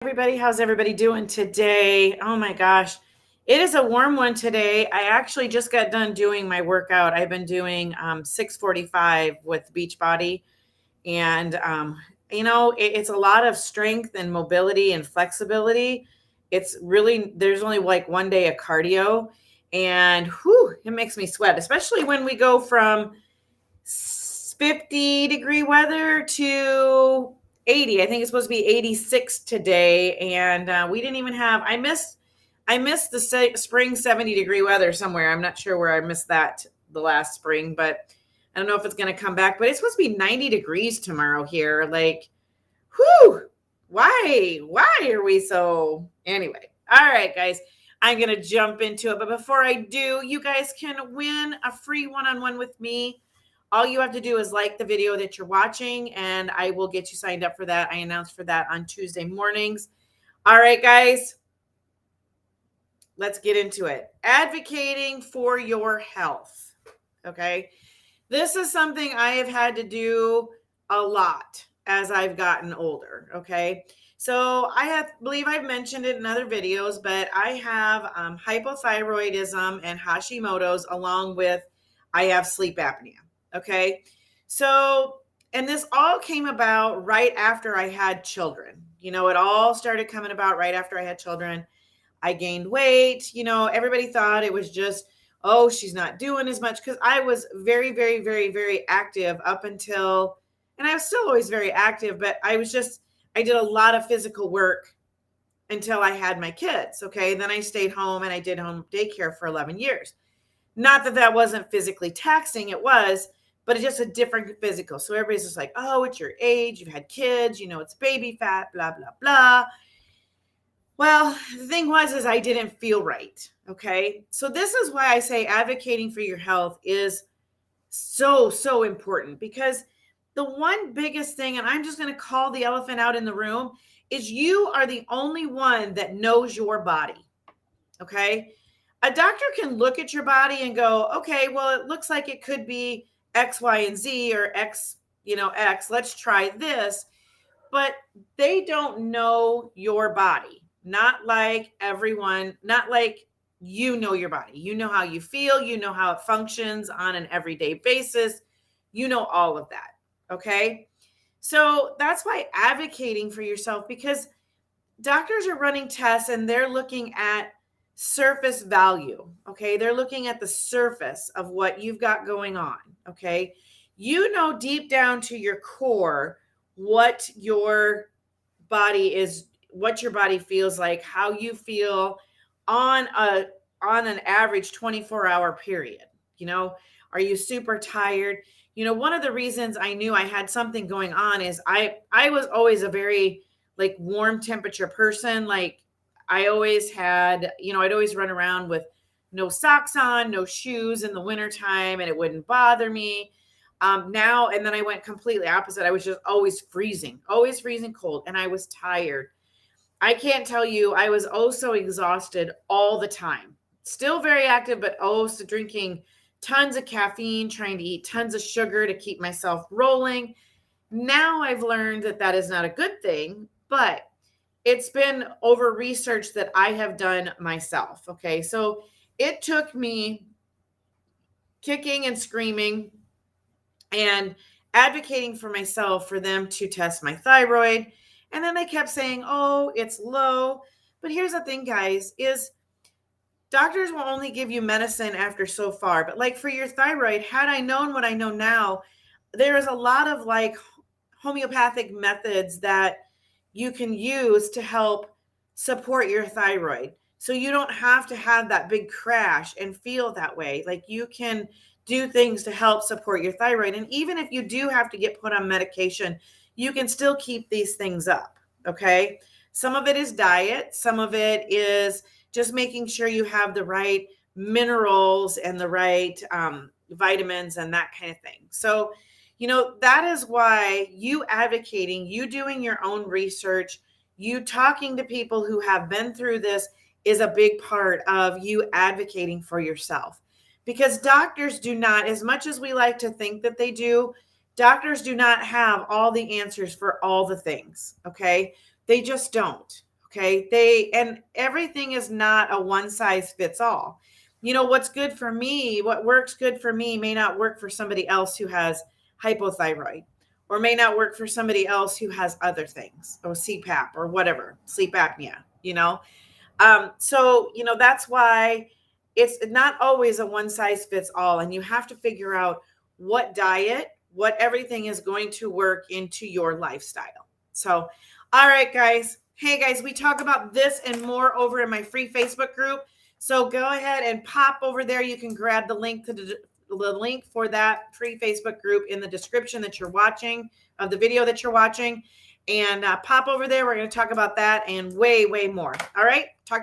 Everybody, how's everybody doing today? Oh my gosh, it is a warm one today. I actually just got done doing my workout. I've been doing 645 with Beachbody, and it's a lot of strength and mobility and flexibility. It's really there's only like one day of cardio, and whew, it makes me sweat, especially when we go from 50-degree weather to 80. I think it's supposed to be 86 today, and we didn't even have. I missed the spring 70-degree weather somewhere. I'm not sure where I missed that the last spring, but I don't know if it's going to come back. But it's supposed to be 90 degrees tomorrow here. Like, whew, why are we so? Anyway, all right, guys. I'm going to jump into it. But before I do, you guys can win a free one-on-one with me. All you have to do is like the video that you're watching, and I will get you signed up for that. I announced for that on Tuesday mornings. All right, guys, let's get into it. Advocating for your health. Okay. This is something I have had to do a lot as I've gotten older. Okay. So believe I've mentioned it in other videos, but I have hypothyroidism and Hashimoto's, along with I have sleep apnea. Okay. So, and this all came about right after I had children. It all started coming about right after I had children. I gained weight. Everybody thought it was just, oh, she's not doing as much, because I was very, very, very, very active up until, and I was still always very active, but I did a lot of physical work until I had my kids. Okay. Then I stayed home and I did home daycare for 11 years. Not that that wasn't physically taxing, it was, but it's just a different physical. So everybody's just like, oh, it's your age, you've had kids, it's baby fat, blah, blah, blah. Well, the thing is I didn't feel right. Okay. So this is why I say advocating for your health is so, so important, because the one biggest thing, and I'm just going to call the elephant out in the room, is you are the only one that knows your body. Okay. A doctor can look at your body and go, okay, well, it looks like it could be X, Y, and Z, or X, X. Let's try this. But they don't know your body. Not like everyone, not like you know your body. You know how you feel. You know how it functions on an everyday basis. You know all of that. Okay. So that's why advocating for yourself, because doctors are running tests and they're looking at surface value. Okay. They're looking at the surface of what you've got going on. Okay. Deep down to your core what your body is, what your body feels like, how you feel on an average 24-hour period. Are you super tired? One of the reasons I knew I had something going on is I was always a very like warm temperature person. Like I always had, I'd always run around with no socks on, no shoes in the wintertime, and it wouldn't bother me. Now, and then I went completely opposite. I was just always freezing cold, and I was tired. I can't tell you, I was so exhausted all the time. Still very active, but so drinking tons of caffeine, trying to eat tons of sugar to keep myself rolling. Now I've learned that that is not a good thing, but it's been over research that I have done myself. Okay. So it took me kicking and screaming and advocating for myself for them to test my thyroid. And then they kept saying, oh, it's low. But here's the thing, guys, is doctors will only give you medicine after so far. But like for your thyroid, had I known what I know now, there is a lot of like homeopathic methods that you can use to help support your thyroid. So you don't have to have that big crash and feel that way. Like you can do things to help support your thyroid. And even if you do have to get put on medication, you can still keep these things up. Okay. Some of it is diet. Some of it is just making sure you have the right minerals and the right vitamins and that kind of thing. So, that is why you advocating, you doing your own research, you talking to people who have been through this is a big part of you advocating for yourself. Because doctors do not, as much as we like to think that they do, doctors do not have all the answers for all the things. Okay. They just don't. Okay. And everything is not a one size fits all. What's good for me, what works good for me may not work for somebody else who has hypothyroid, or may not work for somebody else who has other things, or CPAP or whatever, sleep apnea. So that's why it's not always a one size fits all. And you have to figure out what everything is going to work into your lifestyle. So, all right, guys. Hey, guys, we talk about this and more over in my free Facebook group. So go ahead and pop over there. You can grab the link to the link for that free Facebook group in the description that you're watching, of the video that you're watching. And pop over there. We're going to talk about that and way, way more. All right. Talk